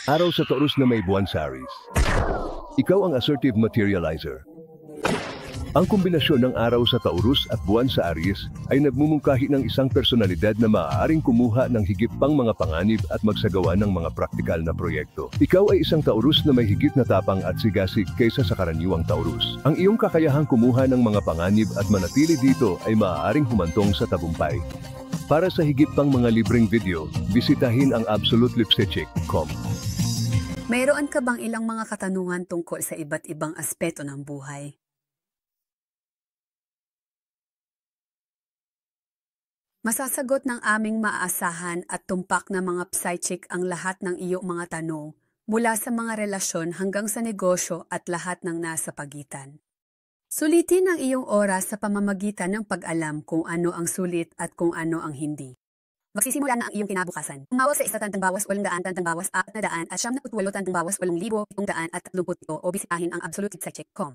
Araw sa Taurus na may buwan sa Aries. Ikaw ang assertive materializer. Ang kombinasyon ng araw sa Taurus at buwan sa Aries ay nagmumungkahi ng isang personalidad na maaaring kumuha ng higit pang mga panganib at magsagawa ng mga praktikal na proyekto. Ikaw ay isang Taurus na may higit na tapang at sigasig kaysa sa karaniwang Taurus. Ang iyong kakayahang kumuha ng mga panganib at manatili dito ay maaaring humantong sa tagumpay. Para sa higit pang mga libreng video, bisitahin ang absolutelipsecheck.com. Mayroon ka bang ilang mga katanungan tungkol sa iba't ibang aspeto ng buhay? Masasagot ng aming maaasahan at tumpak na mga psychic ang lahat ng iyong mga tanong, mula sa mga relasyon hanggang sa negosyo at lahat ng nasa pagitan. Sulitin ang iyong oras sa pamamagitan ng pag-alam kung ano ang sulit at kung ano ang hindi. Magsisimula na ang iyong kinabukasan. Umawa sa 100 bawas 800 tandang bawas 400 at 98 tandang bawas 8,730 o bisitahin ang absolutelipsecheck.com.